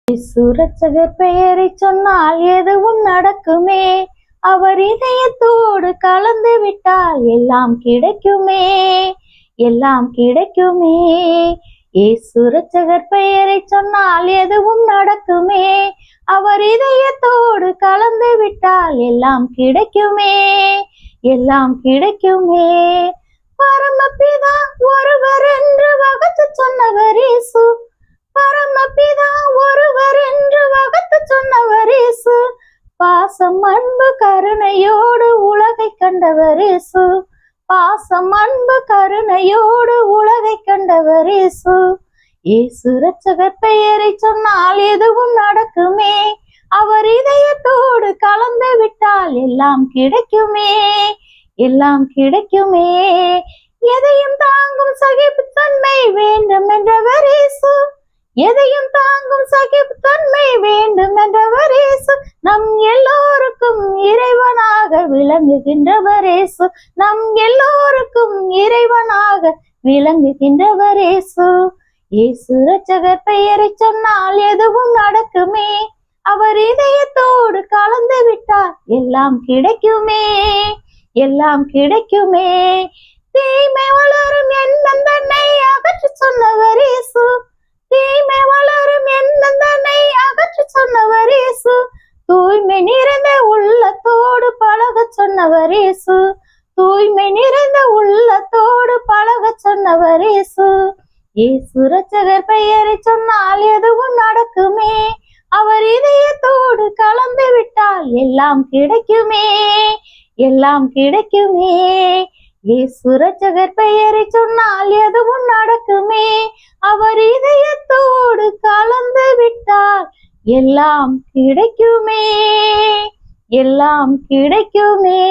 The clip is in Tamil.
இயேசுரட்சகர் பெயரை சொன்னால் எதுவும் நடக்குமே. அவர் இதயத்தோடு கலந்து விட்டால் எல்லாம் கிடைக்குமே, எல்லாம் கிடைக்குமே. இயேசுரட்சகர் பெயரை சொன்னால் எதுவும் நடக்குமே. அவர் இதயத்தோடு கலந்து விட்டால் எல்லாம் கிடைக்குமே, எல்லாம் கிடைக்குமே. பரமபிதா ஒருவர் என்று வகுத்து சொன்னவர் இயேசு. பரமபிதா ஒருவர் என்று வகுத்து சொன்னவர் இயேசு. பாசம் அன்பு கருணையோடு உலகை கண்டவர் இயேசு. பாசம் அன்பு கருணையோடு உலகை கண்டவர் இயேசு. இயேசு இரட்சகர் பெயரை சொன்னால் எதுவும் நடக்குமே. அவர் இதயத்தோடு கலந்து விட்டால் எல்லாம் கிடைக்குமே, எல்லாம் கிடைக்குமே. எதையும் தாங்கும் சகிப்புத்தன்மை வேண்டும் என்றவர் இயேசு. எதையும் தாங்கும் சகிப்புத்தன்மை வேண்டும் என்றவர் இயேசு. நம் எல்லோருக்கும் இறைவனாக விளங்குகின்றவர் இயேசு. நம் எல்லோருக்கும் இறைவனாக விளங்குகின்றவர் இயேசு. இயேசு இரட்சகர் பெயரை சொன்னால் எதுவும் நடக்குமே. அவர் இதயத்தோடு கலந்து விட்டால் எல்லாம் கிடைக்குமே, எல்லாம் கிடைக்குமே. தீமை வளரும் எண்ணம் தன்னை அகற்றி சொன்னவர் இயேசு. தீமை வளரும் எண்ணம் தன்னை அகற்றி சொன்னவர் இயேசு. தூய்மை நிறைந்த உள்ளத்தோடு பழக சொன்னவர் இயேசு. தூய்மை நிறைந்த உள்ளத்தோடு பழக சொன்னவர் இயேசு. இயேசு இரட்சகர் பெயரை சொன்னால் எதுவும் நடக்குமே. அவர் இதயத்தோடு கலந்து விட்டால் எல்லாம் கிடைக்குமே, எல்லாம் கிடைக்குமே. இயேசு இரட்சகர் பெயரை சொன்னால் எதுவும் நடக்குமே. அவர் இதயத்தோடு கலந்து விட்டால் எல்லாம் கிடைக்குமே, எல்லாம் கிடைக்குமே.